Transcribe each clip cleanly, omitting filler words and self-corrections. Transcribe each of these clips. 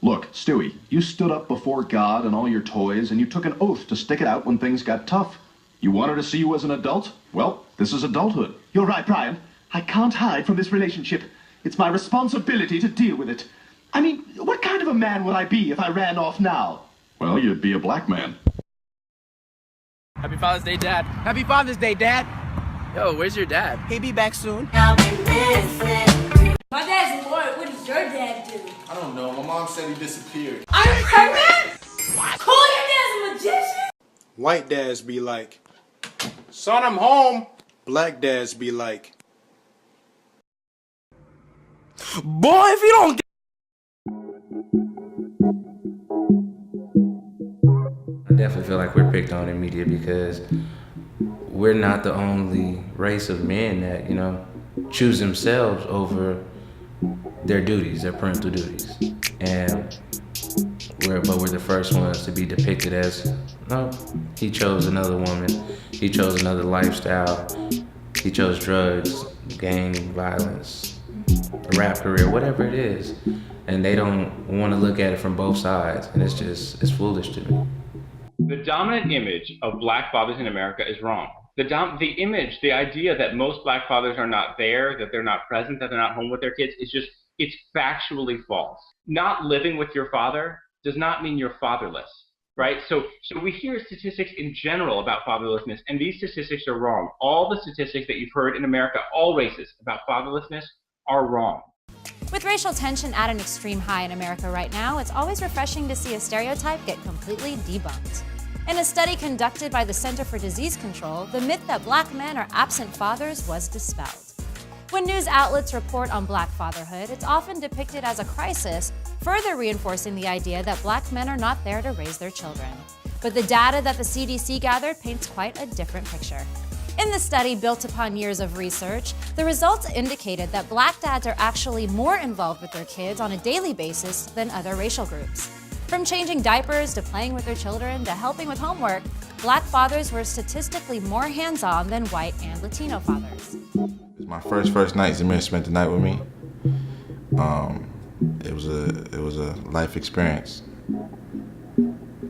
Look, Stewie, you stood up before God and all your toys, and you took an oath to stick it out when things got tough. You wanted to see you as an adult? Well, this is adulthood. You're right, Brian. I can't hide from this relationship. It's my responsibility to deal with it. I mean, what kind of a man would I be if I ran off now? Well, you'd be a black man. Happy Father's Day, Dad. Happy Father's Day, Dad. Yo, where's your dad? He'll be back soon. My dad's a lawyer. What does your dad do? I don't know. My mom said he disappeared. Are you pregnant? Call your dad's a magician? White dads be like, Son, I'm home. black dads be like, Boy, if you don't I definitely feel like we're picked on in media because we're not the only race of men that, choose themselves over their duties, their parental duties. And we're the first ones to be depicted as, no, he chose another woman, he chose another lifestyle, he chose drugs, gang violence, a rap career, whatever it is. And they don't want to look at it from both sides, and it's foolish to me. The dominant image of black fathers in America is wrong. The image, the idea that most black fathers are not there, that they're not present, that they're not home with their kids, it's factually false. Not living with your father does not mean you're fatherless, right? So we hear statistics in general about fatherlessness, and these statistics are wrong. All the statistics that you've heard in America, all races, about fatherlessness are wrong. With racial tension at an extreme high in America right now, it's always refreshing to see a stereotype get completely debunked. In a study conducted by the Center for Disease Control, the myth that black men are absent fathers was dispelled. When news outlets report on black fatherhood, it's often depicted as a crisis, further reinforcing the idea that black men are not there to raise their children. But the data that the CDC gathered paints quite a different picture. In the study, built upon years of research, the results indicated that black dads are actually more involved with their kids on a daily basis than other racial groups. From changing diapers to playing with their children to helping with homework, black fathers were statistically more hands-on than white and Latino fathers. It was my first night. Zamir spent the night with me. It was a life experience.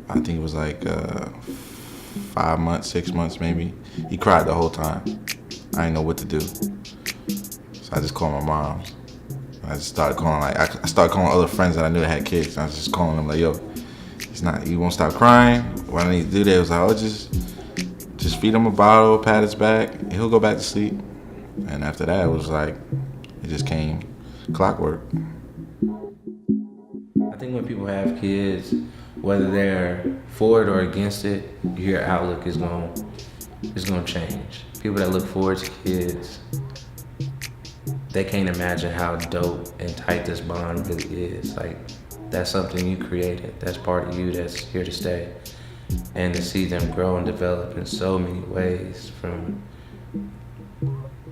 I think it was like 5 months, 6 months maybe. He cried the whole time. I didn't know what to do. So I just called my mom. I just started calling I started calling other friends that I knew that had kids. I was just calling them like, yo, he won't stop crying. What I need to do there was like, just feed him a bottle, pat his back, and he'll go back to sleep. And after that, it was like, it just came clockwork. I think when people have kids, whether they're for it or against it, your outlook is going to change. People that look forward to kids, they can't imagine how dope and tight this bond really is. Like, that's something you created. That's part of you that's here to stay. And to see them grow and develop in so many ways, from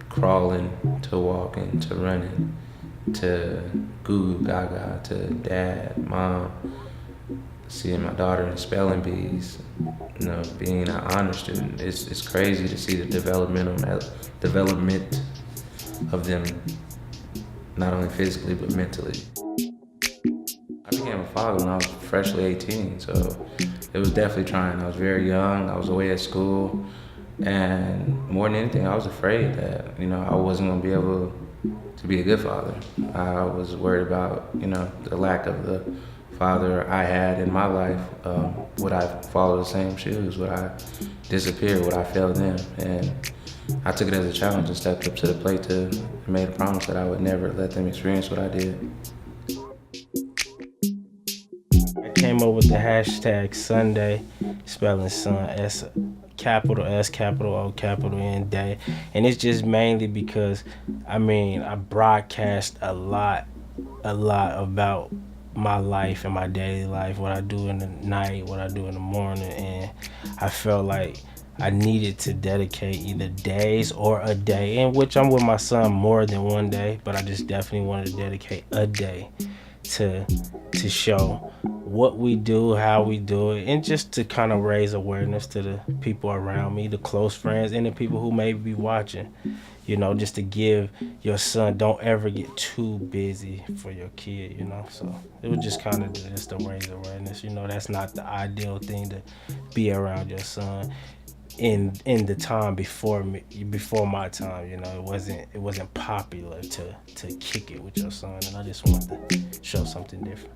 crawling to walking to running to goo goo gaga to dad, mom, seeing my daughter in spelling bees, being an honor student. It's crazy to see the development of them, not only physically but mentally. I became a father when I was freshly 18, so it was definitely trying. I was very young, I was away at school, and more than anything, I was afraid that, I wasn't gonna be able to be a good father. I was worried about, the lack of the father I had in my life. Would I follow the same shoes? Would I disappear? Would I fail them? And I took it as a challenge and stepped up to the plate and made a promise that I would never let them experience what I did. I came up with the hashtag Sunday, spelling son, S, capital S, capital O, capital N, day. And it's just mainly because, I broadcast a lot about my life and my daily life, what I do in the night, what I do in the morning, and I felt like I needed to dedicate either days or a day, in which I'm with my son more than one day, but I just definitely wanted to dedicate a day to to show what we do, how we do it, and just to kind of raise awareness to the people around me, the close friends, and the people who may be watching. You know, just to give your son, don't ever get too busy for your kid, you know. So it was just kind of just to raise awareness. You know, that's not the ideal thing to be around your son in the time before my time. You know, it wasn't popular to kick it with your son, and I just wanted to show something different.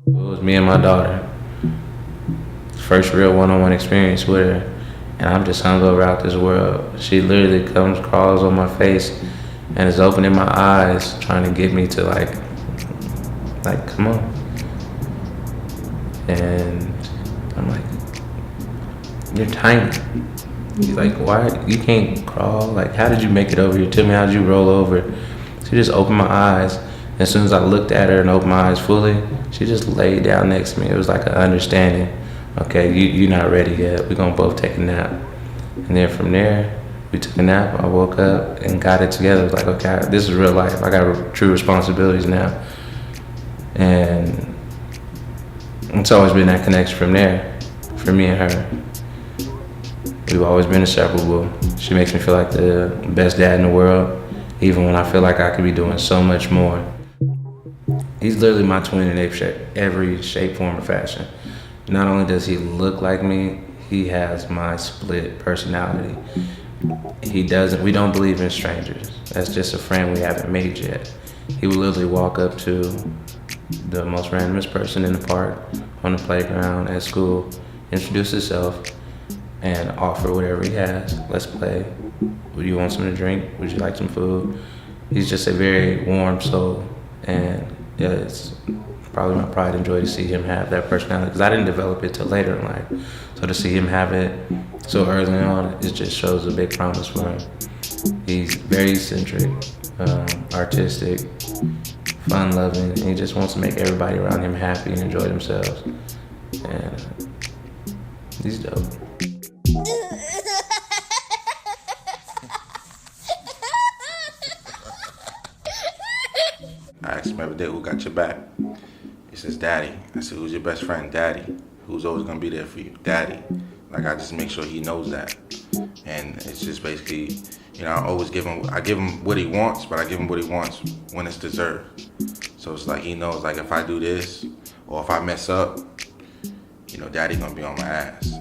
It was me and my daughter. First real one-on-one experience with her. And I'm just hungover out this world. She literally crawls on my face and is opening my eyes, trying to get me to like, come on. And I'm like, you're tiny. You're like, why, you can't crawl? Like, how did you make it over here? Tell me, how did you roll over? She just opened my eyes. As soon as I looked at her and opened my eyes fully, she just laid down next to me. It was like an understanding. Okay, you're not ready yet. We're gonna both take a nap. And then from there, we took a nap. I woke up and got it together. It was like, okay, this is real life. I got true responsibilities now. And it's always been that connection from there, for me and her. We've always been inseparable. She makes me feel like the best dad in the world, even when I feel like I could be doing so much more. He's literally my twin in every shape, form, or fashion. Not only does he look like me, he has my split personality. We don't believe in strangers. That's just a friend we haven't made yet. He would literally walk up to the most randomest person in the park, on the playground, at school, introduce himself, and offer whatever he has. Let's play. Would you want something to drink? Would you like some food? He's just a very warm soul, and yeah, it's probably my pride and joy to see him have that personality, because I didn't develop it till later in life. So to see him have it so early on, it just shows a big promise for him. He's very eccentric, artistic, fun-loving, and he just wants to make everybody around him happy and enjoy themselves. And he's dope. I asked him every day, who got your back? He says, Daddy. I said, who's your best friend? Daddy. Who's always gonna be there for you? Daddy. Like, I just make sure he knows that. And it's just basically, you know, I give him what he wants, but I give him what he wants when it's deserved. So it's like, he knows, like, if I do this, or if I mess up, you know, Daddy gonna be on my ass.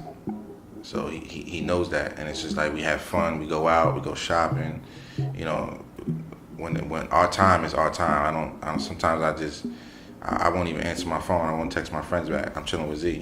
So he knows that, and it's just like, we have fun, we go out, we go shopping, you know. When our time is our time, I don't sometimes I won't even answer my phone. I won't text my friends back. I'm chilling with Z.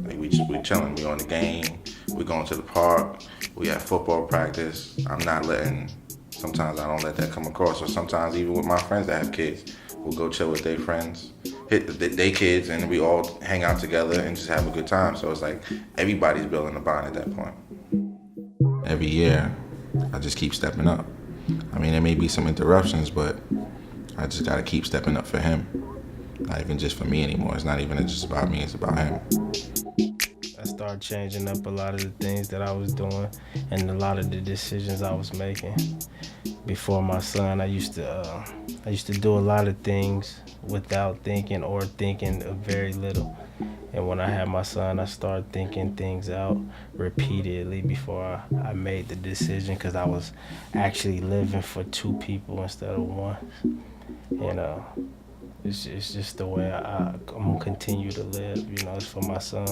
Like, we chilling. We on the game. We going to the park. We have football practice. Sometimes I don't let that come across. Or sometimes even with my friends that have kids, we'll go chill with their friends, hit their kids, and we all hang out together and just have a good time. So it's like everybody's building a bond at that point. Every year, I just keep stepping up. I mean, there may be some interruptions, but I just gotta keep stepping up for him. Not even just for me anymore. It's not even just about me, it's about him. I started changing up a lot of the things that I was doing and a lot of the decisions I was making. Before my son, I used to do a lot of things without thinking, or thinking very little. And when I had my son, I started thinking things out repeatedly before I made the decision, because I was actually living for two people instead of one. And it's just the way I'm gonna continue to live, you know, it's for my son.